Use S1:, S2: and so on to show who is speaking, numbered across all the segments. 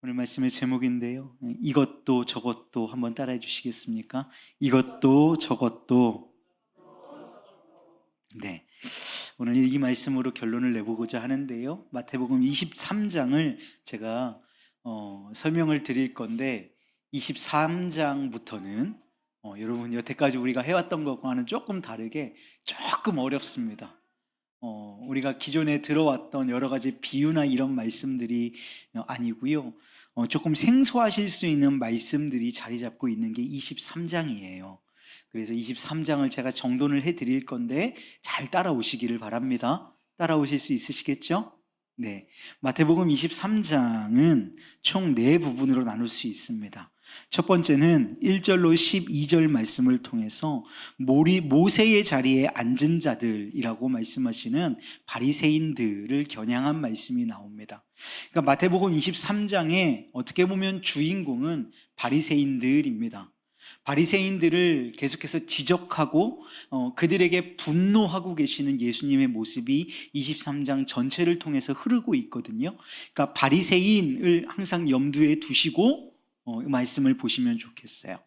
S1: 오늘 말씀의 제목인데요. 이것도 저것도 한번 따라해 주시겠습니까? 이것도 저것도. 네. 오늘 이 말씀으로 결론을 내보고자 하는데요. 마태복음 23장을 제가 설명을 드릴 건데 23장부터는 여러분 여태까지 우리가 해왔던 것과는 조금 다르게 조금 어렵습니다. 우리가 기존에 들어왔던 여러 가지 비유나 이런 말씀들이 아니고요. 조금 생소하실 수 있는 말씀들이 자리 잡고 있는 게 23장이에요. 그래서 23장을 제가 정돈을 해드릴 건데 잘 따라오시기를 바랍니다. 따라오실 수 있으시겠죠? 네. 마태복음 23장은 총 4부분으로 나눌 수 있습니다. 첫 번째는 1절로 12절 말씀을 통해서 모세의 자리에 앉은 자들이라고 말씀하시는 바리새인들을 겨냥한 말씀이 나옵니다. 그러니까 마태복음 23장에 어떻게 보면 주인공은 바리새인들입니다. 바리새인들을 계속해서 지적하고 그들에게 분노하고 계시는 예수님의 모습이 23장 전체를 통해서 흐르고 있거든요. 그러니까 바리새인을 항상 염두에 두시고 말씀을 보시면 좋겠어요.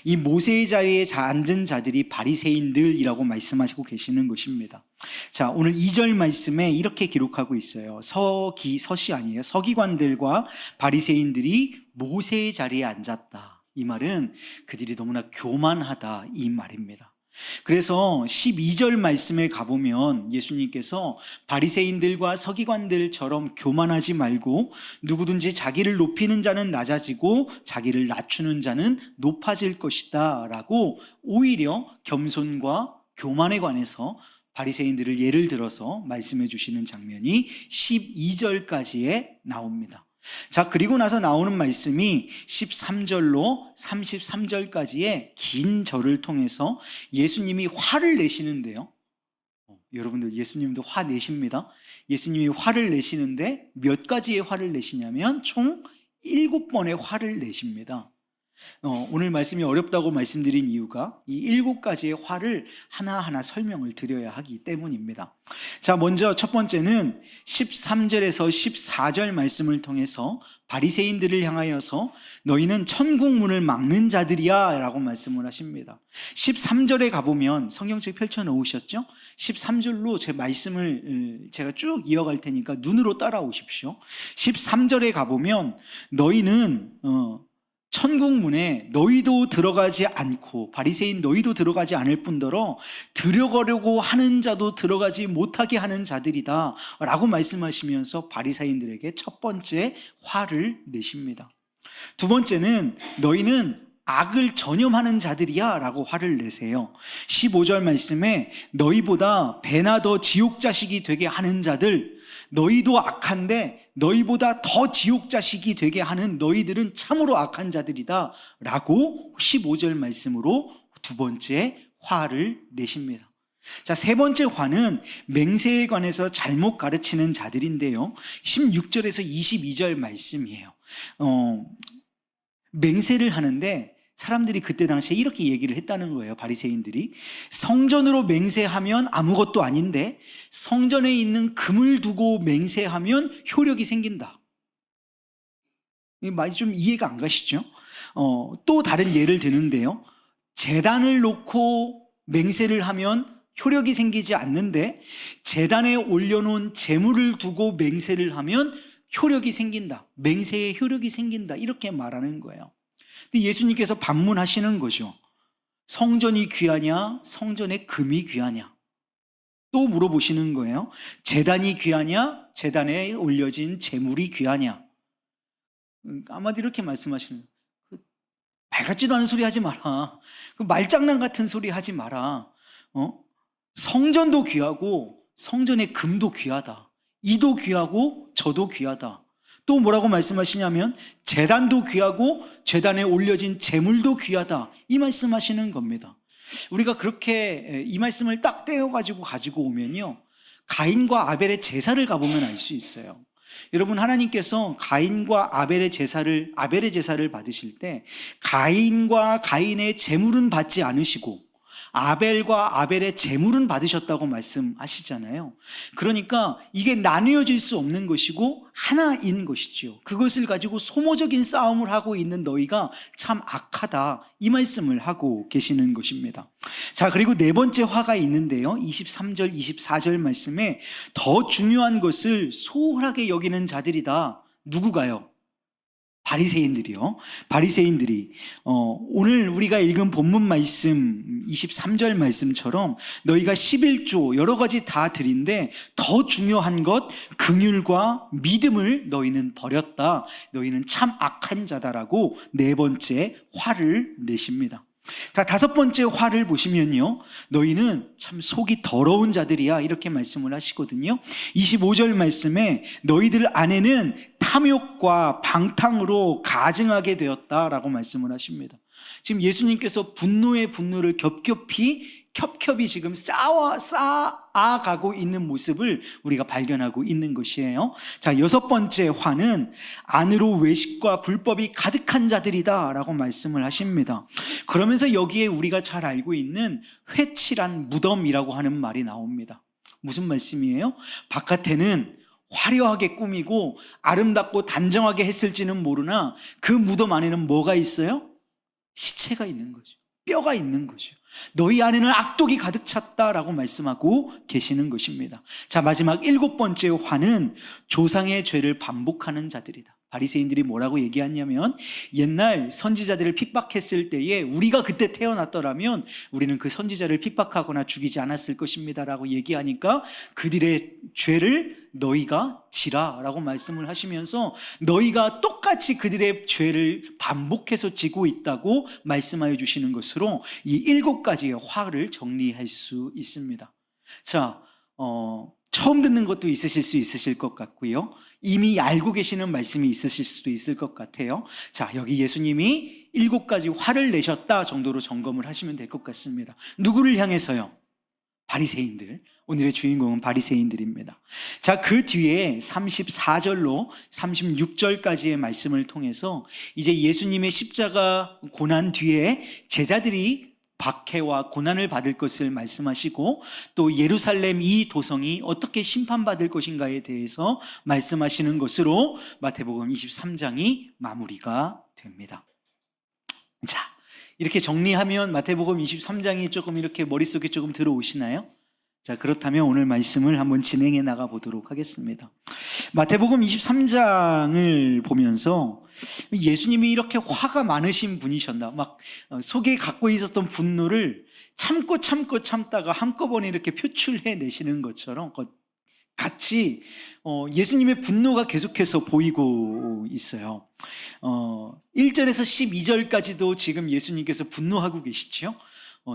S1: 이 모세의 자리에 앉은 자들이 바리새인들이라고 말씀하시고 계시는 것입니다. 자, 오늘 2절 말씀에 이렇게 기록하고 있어요. 서시 아니에요. 서기관들과 바리새인들이 모세의 자리에 앉았다. 이 말은 그들이 너무나 교만하다 이 말입니다. 그래서 12절 말씀에 가보면 예수님께서 바리새인들과 서기관들처럼 교만하지 말고 누구든지 자기를 높이는 자는 낮아지고 자기를 낮추는 자는 높아질 것이다 라고 오히려 겸손과 교만에 관해서 바리새인들을 예를 들어서 말씀해 주시는 장면이 12절까지에 나옵니다. 자, 그리고 나서 나오는 말씀이 13절로 33절까지의 긴 절을 통해서 예수님이 화를 내시는데요. 여러분들 예수님도 화 내십니다. 예수님이 화를 내시는데 몇 가지의 화를 내시냐면 총 7번의 화를 내십니다. 오늘 말씀이 어렵다고 말씀드린 이유가 이 7가지의 화를 하나하나 설명을 드려야 하기 때문입니다. 자, 먼저 첫 번째는 13절에서 14절 말씀을 통해서 바리새인들을 향하여서 너희는 천국 문을 막는 자들이야 라고 말씀을 하십니다. 13절에 가보면 성경책 펼쳐 놓으셨죠? 13절로 제 말씀을 제가 쭉 이어갈 테니까 눈으로 따라오십시오. 13절에 가보면 너희는 천국 문에 너희도 들어가지 않고 바리새인 너희도 들어가지 않을 뿐더러 들어가려고 하는 자도 들어가지 못하게 하는 자들이다 라고 말씀하시면서 바리새인들에게 첫 번째 화를 내십니다. 두 번째는 너희는 악을 전염하는 자들이야 라고 화를 내세요. 15절 말씀에 너희보다 배나 더 지옥 자식이 되게 하는 자들, 너희도 악한데 너희보다 더 지옥 자식이 되게 하는 너희들은 참으로 악한 자들이다 라고 15절 말씀으로 두 번째 화를 내십니다. 자, 세 번째 화는 맹세에 관해서 잘못 가르치는 자들인데요, 16절에서 22절 말씀이에요. 맹세를 하는데 사람들이 그때 당시에 이렇게 얘기를 했다는 거예요. 바리새인들이 성전으로 맹세하면 아무것도 아닌데 성전에 있는 금을 두고 맹세하면 효력이 생긴다. 이 말이 좀 이해가 안 가시죠? 또 다른 예를 드는데요, 제단을 놓고 맹세를 하면 효력이 생기지 않는데 제단에 올려놓은 제물을 두고 맹세를 하면 효력이 생긴다. 맹세에 효력이 생긴다. 이렇게 말하는 거예요. 근데 예수님께서 반문하시는 거죠. 성전이 귀하냐? 성전의 금이 귀하냐? 또 물어보시는 거예요. 제단이 귀하냐? 제단에 올려진 제물이 귀하냐? 아마도 이렇게 말씀하시는 거예요. 말 같지도 않은 소리 하지 마라. 말장난 같은 소리 하지 마라. 성전도 귀하고 성전의 금도 귀하다. 이도 귀하고 저도 귀하다. 또 뭐라고 말씀하시냐면 제단도 귀하고 제단에 올려진 제물도 귀하다. 이 말씀하시는 겁니다. 우리가 그렇게 이 말씀을 딱 떼어가지고 가지고 오면요, 가인과 아벨의 제사를 가보면 알 수 있어요. 여러분, 하나님께서 가인과 아벨의 제사를 받으실 때 가인과 가인의 제물은 받지 않으시고 아벨과 아벨의 제물은 받으셨다고 말씀하시잖아요. 그러니까 이게 나뉘어질 수 없는 것이고 하나인 것이지요. 그것을 가지고 소모적인 싸움을 하고 있는 너희가 참 악하다, 이 말씀을 하고 계시는 것입니다. 자, 그리고 네 번째 화가 있는데요, 23절 24절 말씀에 더 중요한 것을 소홀하게 여기는 자들이다. 누구가요? 바리새인들이요. 바리새인들이 오늘 우리가 읽은 본문 말씀 23절 말씀처럼 너희가 11조 여러 가지 다 드린데 더 중요한 것 긍휼과 믿음을 너희는 버렸다. 너희는 참 악한 자다라고 네 번째 화를 내십니다. 자, 다섯 번째 화를 보시면요, 너희는 참 속이 더러운 자들이야, 이렇게 말씀을 하시거든요. 25절 말씀에 너희들 안에는 탐욕과 방탕으로 가증하게 되었다라고 말씀을 하십니다. 지금 예수님께서 분노의 분노를 겹겹이 지금 쌓아가고 있는 모습을 우리가 발견하고 있는 것이에요. 자, 여섯 번째 화는 안으로 외식과 불법이 가득한 자들이다 라고 말씀을 하십니다. 그러면서 여기에 우리가 잘 알고 있는 회칠한 무덤이라고 하는 말이 나옵니다. 무슨 말씀이에요? 바깥에는 화려하게 꾸미고 아름답고 단정하게 했을지는 모르나 그 무덤 안에는 뭐가 있어요? 시체가 있는 거죠. 뼈가 있는 거죠. 너희 안에는 악독이 가득 찼다라고 말씀하고 계시는 것입니다. 자, 마지막 일곱 번째 화는 조상의 죄를 반복하는 자들이다. 바리새인들이 뭐라고 얘기하냐면 옛날 선지자들을 핍박했을 때에 우리가 그때 태어났더라면 우리는 그 선지자를 핍박하거나 죽이지 않았을 것입니다 라고 얘기하니까 그들의 죄를 너희가 지라 라고 말씀을 하시면서 너희가 똑같이 그들의 죄를 반복해서 지고 있다고 말씀하여 주시는 것으로 이 일곱 가지의 화를 정리할 수 있습니다. 자, 처음 듣는 것도 있으실 수 있으실 것 같고요, 이미 알고 계시는 말씀이 있으실 수도 있을 것 같아요. 자, 여기 예수님이 일곱 가지 화를 내셨다 정도로 점검을 하시면 될 것 같습니다. 누구를 향해서요? 바리새인들. 오늘의 주인공은 바리새인들입니다. 자, 그 뒤에 34절로 36절까지의 말씀을 통해서 이제 예수님의 십자가 고난 뒤에 제자들이 박해와 고난을 받을 것을 말씀하시고 또 예루살렘 이 도성이 어떻게 심판받을 것인가에 대해서 말씀하시는 것으로 마태복음 23장이 마무리가 됩니다. 자, 이렇게 정리하면 마태복음 23장이 조금 이렇게 머릿속에 조금 들어오시나요? 자, 그렇다면 오늘 말씀을 한번 진행해 나가 보도록 하겠습니다. 마태복음 23장을 보면서 예수님이 이렇게 화가 많으신 분이셨나, 막 속에 갖고 있었던 분노를 참다가 한꺼번에 이렇게 표출해 내시는 것처럼 같이 예수님의 분노가 계속해서 보이고 있어요. 1절에서 12절까지도 지금 예수님께서 분노하고 계시죠.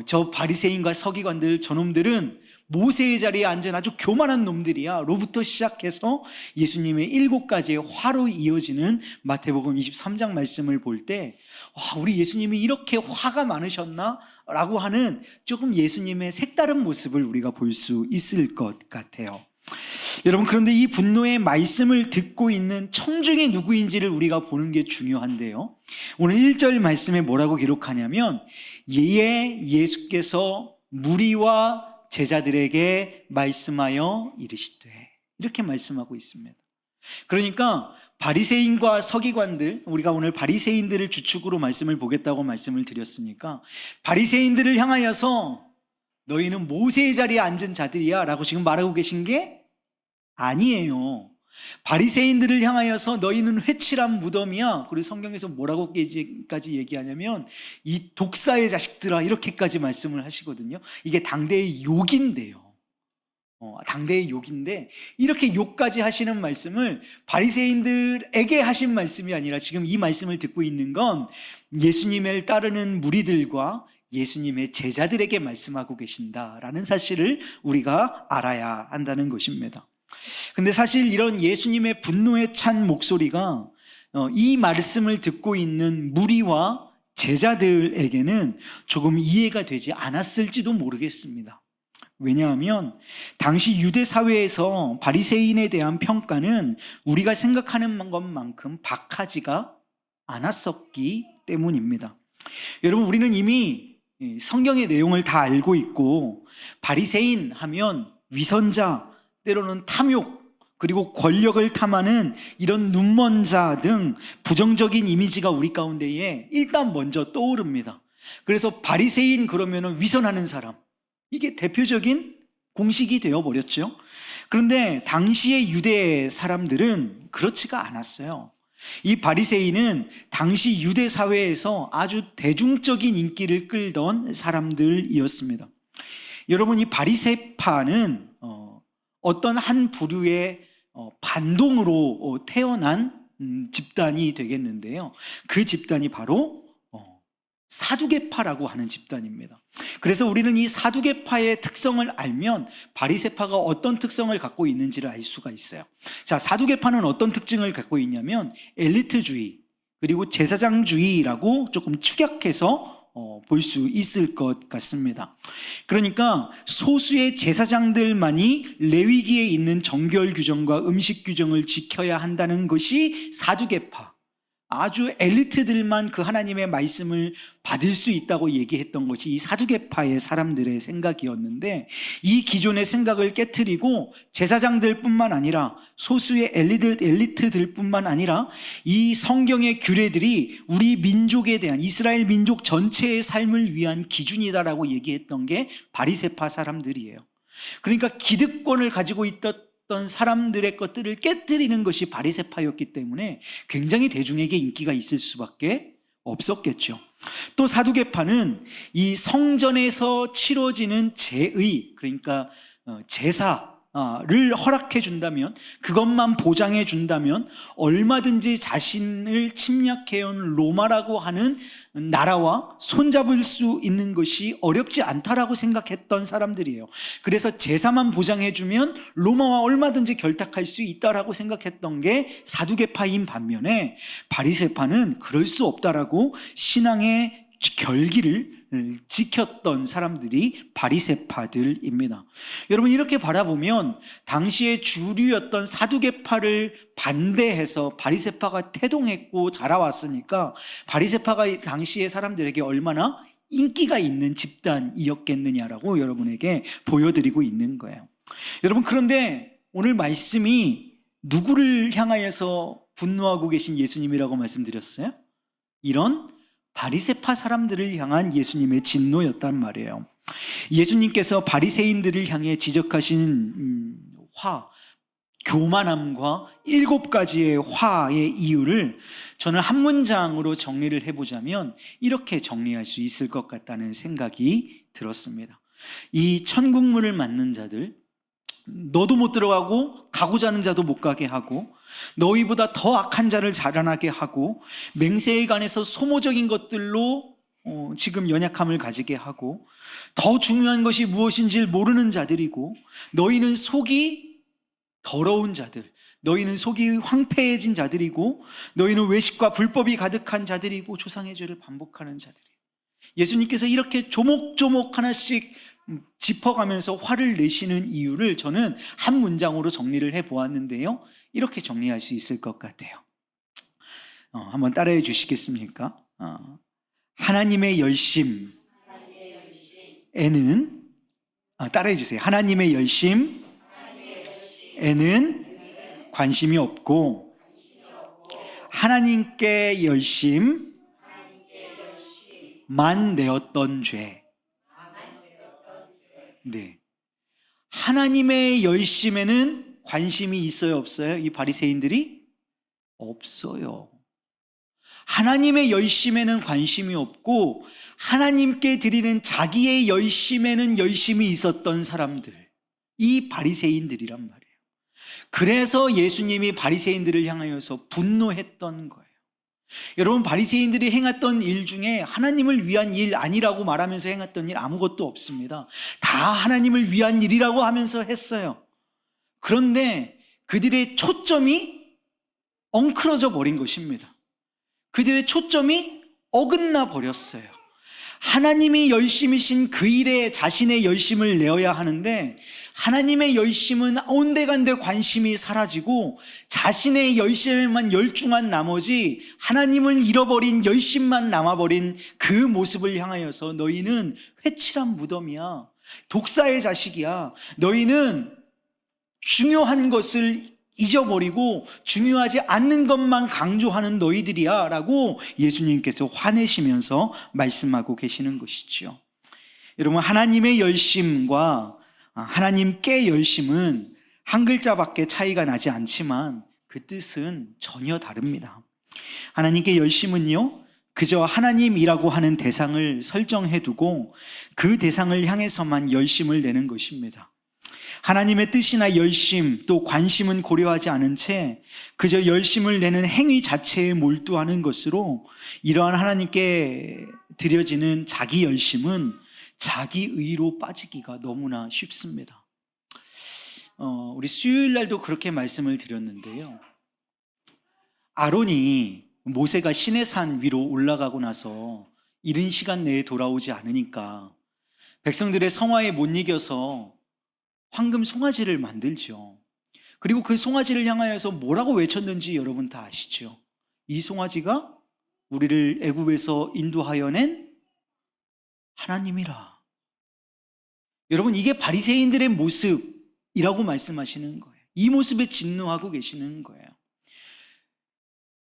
S1: 저 바리새인과 서기관들, 저놈들은 모세의 자리에 앉은 아주 교만한 놈들이야 로부터 시작해서 예수님의 일곱 가지의 화로 이어지는 마태복음 23장 말씀을 볼 때 우리 예수님이 이렇게 화가 많으셨나? 라고 하는 조금 예수님의 색다른 모습을 우리가 볼 수 있을 것 같아요. 여러분, 그런데 이 분노의 말씀을 듣고 있는 청중이 누구인지를 우리가 보는 게 중요한데요, 오늘 1절 말씀에 뭐라고 기록하냐면 이에 예수께서 무리와 제자들에게 말씀하여 이르시되, 이렇게 말씀하고 있습니다. 그러니까 바리새인과 서기관들, 우리가 오늘 바리새인들을 주축으로 말씀을 보겠다고 말씀을 드렸으니까 바리새인들을 향하여서 너희는 모세의 자리에 앉은 자들이야 라고 지금 말하고 계신 게 아니에요. 바리새인들을 향하여서 너희는 회칠한 무덤이야. 그리고 성경에서 뭐라고까지 얘기하냐면 이 독사의 자식들아, 이렇게까지 말씀을 하시거든요. 이게 당대의 욕인데요. 당대의 욕인데 이렇게 욕까지 하시는 말씀을 바리새인들에게 하신 말씀이 아니라 지금 이 말씀을 듣고 있는 건 예수님을 따르는 무리들과 예수님의 제자들에게 말씀하고 계신다라는 사실을 우리가 알아야 한다는 것입니다. 근데 사실 이런 예수님의 분노에 찬 목소리가 이 말씀을 듣고 있는 무리와 제자들에게는 조금 이해가 되지 않았을지도 모르겠습니다. 왜냐하면 당시 유대 사회에서 바리새인에 대한 평가는 우리가 생각하는 것만큼 박하지가 않았었기 때문입니다. 여러분, 우리는 이미 성경의 내용을 다 알고 있고 바리새인 하면 위선자, 때로는 탐욕, 그리고 권력을 탐하는 이런 눈먼 자 등 부정적인 이미지가 우리 가운데에 일단 먼저 떠오릅니다. 그래서 바리새인 그러면 위선하는 사람, 이게 대표적인 공식이 되어버렸죠. 그런데 당시의 유대 사람들은 그렇지가 않았어요. 이 바리새인은 당시 유대 사회에서 아주 대중적인 인기를 끌던 사람들이었습니다. 여러분, 이 바리새파는 어떤 한 부류의 반동으로 태어난 집단이 되겠는데요. 그 집단이 바로 사두개파라고 하는 집단입니다. 그래서 우리는 이 사두개파의 특성을 알면 바리새파가 어떤 특성을 갖고 있는지를 알 수가 있어요. 자, 사두개파는 어떤 특징을 갖고 있냐면 엘리트주의, 그리고 제사장주의라고 조금 축약해서 볼 수 있을 것 같습니다. 그러니까 소수의 제사장들만이 레위기에 있는 정결 규정과 음식 규정을 지켜야 한다는 것이 사두개파, 아주 엘리트들만 그 하나님의 말씀을 받을 수 있다고 얘기했던 것이 이 사두개파의 사람들의 생각이었는데, 이 기존의 생각을 깨트리고 제사장들뿐만 아니라 소수의 엘리트들뿐만 아니라 이 성경의 규례들이 우리 민족에 대한, 이스라엘 민족 전체의 삶을 위한 기준이다라고 얘기했던 게 바리새파 사람들이에요. 그러니까 기득권을 가지고 있던 사람들의 것들을 깨뜨리는 것이 바리새파였기 때문에 굉장히 대중에게 인기가 있을 수밖에 없었겠죠. 또 사두개파는 이 성전에서 치러지는 제의, 그러니까 제사를 허락해 준다면, 그것만 보장해 준다면 얼마든지 자신을 침략해온 로마라고 하는 나라와 손잡을 수 있는 것이 어렵지 않다라고 생각했던 사람들이에요. 그래서 제사만 보장해주면 로마와 얼마든지 결탁할 수 있다라고 생각했던 게 사두개파인 반면에, 바리새파는 그럴 수 없다라고 신앙의 결기를 지켰던 사람들이 바리새파들입니다. 여러분, 이렇게 바라보면 당시의 주류였던 사두개파를 반대해서 바리새파가 태동했고 자라왔으니까 바리새파가 당시의 사람들에게 얼마나 인기가 있는 집단이었겠느냐라고 여러분에게 보여드리고 있는 거예요. 여러분, 그런데 오늘 말씀이 누구를 향하여서 분노하고 계신 예수님이라고 말씀드렸어요? 이런 바리새파 사람들을 향한 예수님의 진노였단 말이에요. 예수님께서 바리새인들을 향해 지적하신 교만함과 7가지의 화의 이유를 저는 한 문장으로 정리를 해보자면 이렇게 정리할 수 있을 것 같다는 생각이 들었습니다. 이 천국문을 맞는 자들, 너도 못 들어가고 가고자 하는 자도 못 가게 하고, 너희보다 더 악한 자를 자라나게 하고, 맹세에 관해서 소모적인 것들로 지금 연약함을 가지게 하고, 더 중요한 것이 무엇인지 모르는 자들이고, 너희는 속이 더러운 자들, 너희는 속이 황폐해진 자들이고, 너희는 외식과 불법이 가득한 자들이고, 조상의 죄를 반복하는 자들이에요. 예수님께서 이렇게 조목조목 하나씩 짚어가면서 화를 내시는 이유를 저는 한 문장으로 정리를 해보았는데요, 이렇게 정리할 수 있을 것 같아요. 한번 따라해 주시겠습니까? 하나님의 열심에는, 따라해 주세요. 하나님의 열심에는 관심이 없고, 하나님께 열심만 내었던 죄. 네. 하나님의 열심에는 관심이 있어요, 없어요? 이 바리새인들이 없어요. 하나님의 열심에는 관심이 없고, 하나님께 드리는 자기의 열심에는 열심이 있었던 사람들, 이 바리새인들이란 말이에요. 그래서 예수님이 바리새인들을 향하여서 분노했던 거예요. 여러분, 바리새인들이 행했던 일 중에 하나님을 위한 일 아니라고 말하면서 행했던 일 아무것도 없습니다. 다 하나님을 위한 일이라고 하면서 했어요. 그런데 그들의 초점이 엉클어져 버린 것입니다. 그들의 초점이 어긋나 버렸어요. 하나님이 열심이신 그 일에 자신의 열심을 내어야 하는데, 하나님의 열심은 온데간데 관심이 사라지고 자신의 열심에만 열중한 나머지 하나님을 잃어버린 열심만 남아버린 그 모습을 향하여서 너희는 회칠한 무덤이야. 독사의 자식이야. 너희는 중요한 것을 잊어버리고 중요하지 않는 것만 강조하는 너희들이야 라고 예수님께서 화내시면서 말씀하고 계시는 것이죠. 여러분, 하나님의 열심과 하나님께 열심은 한 글자밖에 차이가 나지 않지만 그 뜻은 전혀 다릅니다. 하나님께 열심은요, 그저 하나님이라고 하는 대상을 설정해 두고 그 대상을 향해서만 열심을 내는 것입니다. 하나님의 뜻이나 열심 또 관심은 고려하지 않은 채 그저 열심을 내는 행위 자체에 몰두하는 것으로 이러한 하나님께 드려지는 자기 열심은 자기 의로 빠지기가 너무나 쉽습니다. 우리 수요일 날도 그렇게 말씀을 드렸는데요. 아론이 모세가 시내산 위로 올라가고 나서 이른 시간 내에 돌아오지 않으니까 백성들의 성화에 못 이겨서 황금 송아지를 만들죠. 그리고 그 송아지를 향하여서 뭐라고 외쳤는지 여러분 다 아시죠? 이 송아지가 우리를 애굽에서 인도하여 낸 하나님이라. 여러분, 이게 바리새인들의 모습이라고 말씀하시는 거예요. 이 모습에 진노하고 계시는 거예요.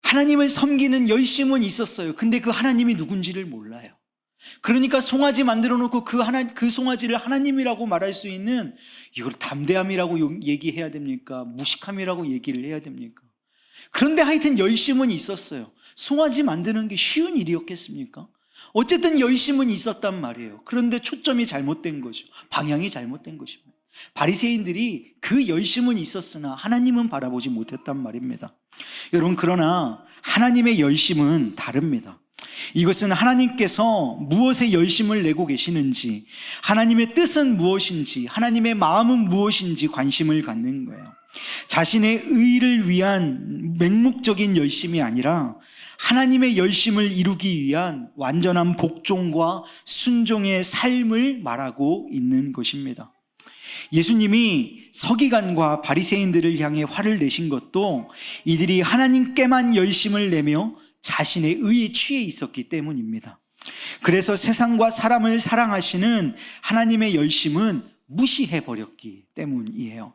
S1: 하나님을 섬기는 열심은 있었어요. 근데 그 하나님이 누군지를 몰라요. 그러니까 송아지 만들어 놓고 그 송아지를 하나님이라고 말할 수 있는, 이걸 담대함이라고 얘기해야 됩니까? 무식함이라고 얘기를 해야 됩니까? 그런데 하여튼 열심은 있었어요. 송아지 만드는 게 쉬운 일이었겠습니까? 어쨌든 열심은 있었단 말이에요. 그런데 초점이 잘못된 거죠. 방향이 잘못된 것입니다. 바리새인들이 그 열심은 있었으나 하나님은 바라보지 못했단 말입니다. 여러분, 그러나 하나님의 열심은 다릅니다. 이것은 하나님께서 무엇에 열심을 내고 계시는지, 하나님의 뜻은 무엇인지, 하나님의 마음은 무엇인지 관심을 갖는 거예요. 자신의 의를 위한 맹목적인 열심이 아니라 하나님의 열심을 이루기 위한 완전한 복종과 순종의 삶을 말하고 있는 것입니다. 예수님이 서기관과 바리새인들을 향해 화를 내신 것도 이들이 하나님께만 열심을 내며 자신의 의에 취해 있었기 때문입니다. 그래서 세상과 사람을 사랑하시는 하나님의 열심은 무시해버렸기 때문이에요.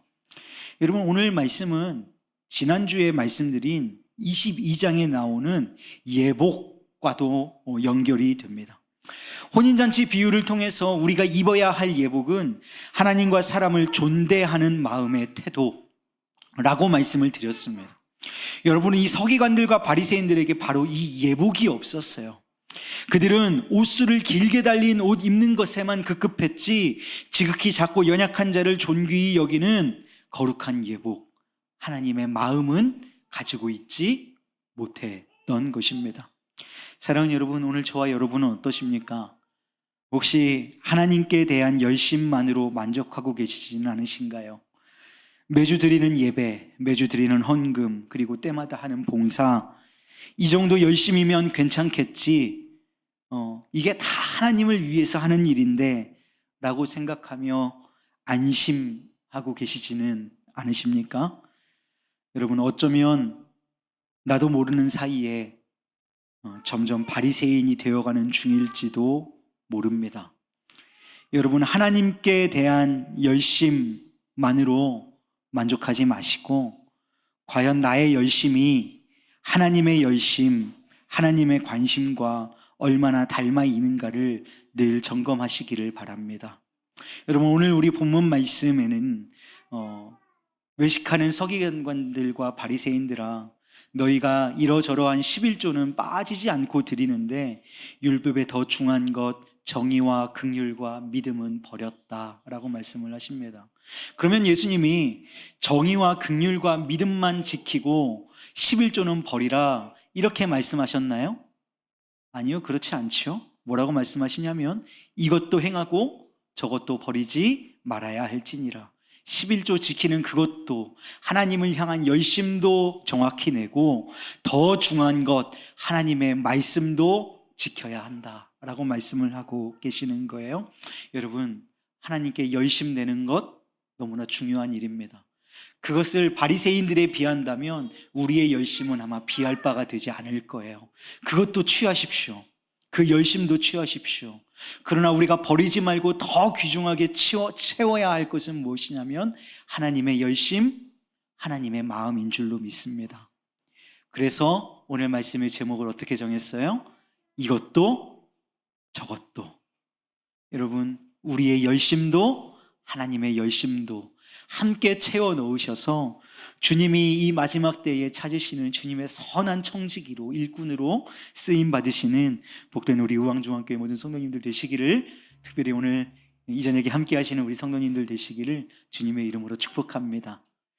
S1: 여러분, 오늘 말씀은 지난주에 말씀드린 22장에 나오는 예복과도 연결이 됩니다. 혼인잔치 비유를 통해서 우리가 입어야 할 예복은 하나님과 사람을 존대하는 마음의 태도라고 말씀을 드렸습니다. 여러분은 이 서기관들과 바리새인들에게 바로 이 예복이 없었어요. 그들은 옷수를 길게 달린 옷 입는 것에만 급급했지 지극히 작고 연약한 자를 존귀히 여기는 거룩한 예복, 하나님의 마음은 가지고 있지 못했던 것입니다. 사랑하는 여러분, 오늘 저와 여러분은 어떠십니까? 혹시 하나님께 대한 열심만으로 만족하고 계시지는 않으신가요? 매주 드리는 예배, 매주 드리는 헌금, 그리고 때마다 하는 봉사, 이 정도 열심이면 괜찮겠지, 이게 다 하나님을 위해서 하는 일인데 라고 생각하며 안심하고 계시지는 않으십니까? 여러분, 어쩌면 나도 모르는 사이에 점점 바리새인이 되어가는 중일지도 모릅니다. 여러분, 하나님께 대한 열심만으로 만족하지 마시고 과연 나의 열심이 하나님의 열심, 하나님의 관심과 얼마나 닮아 있는가를 늘 점검하시기를 바랍니다. 여러분, 오늘 우리 본문 말씀에는 외식하는 서기관들과 바리새인들아, 너희가 이러저러한 11조는 빠지지 않고 드리는데 율법에 더 중한 것 정의와 긍휼과 믿음은 버렸다라고 말씀을 하십니다. 그러면 예수님이 정의와 긍휼과 믿음만 지키고 11조는 버리라 이렇게 말씀하셨나요? 아니요, 그렇지 않죠. 뭐라고 말씀하시냐면 이것도 행하고 저것도 버리지 말아야 할지니라. 11조 지키는 그것도, 하나님을 향한 열심도 정확히 내고 더 중요한 것 하나님의 말씀도 지켜야 한다라고 말씀을 하고 계시는 거예요. 여러분, 하나님께 열심 내는 것 너무나 중요한 일입니다. 그것을 바리새인들에 비한다면 우리의 열심은 아마 비할 바가 되지 않을 거예요. 그것도 취하십시오. 그 열심도 취하십시오. 그러나 우리가 버리지 말고 더 귀중하게 채워야 할 것은 무엇이냐면 하나님의 열심, 하나님의 마음인 줄로 믿습니다. 그래서 오늘 말씀의 제목을 어떻게 정했어요? 이것도 저것도. 여러분, 우리의 열심도 하나님의 열심도 함께 채워 넣으셔서 주님이 이 마지막 때에 찾으시는 주님의 선한 청지기로, 일꾼으로 쓰임 받으시는 복된 우리 우왕중앙교회 모든 성도님들 되시기를, 특별히 오늘 이 저녁에 함께 하시는 우리 성도님들 되시기를 주님의 이름으로 축복합니다.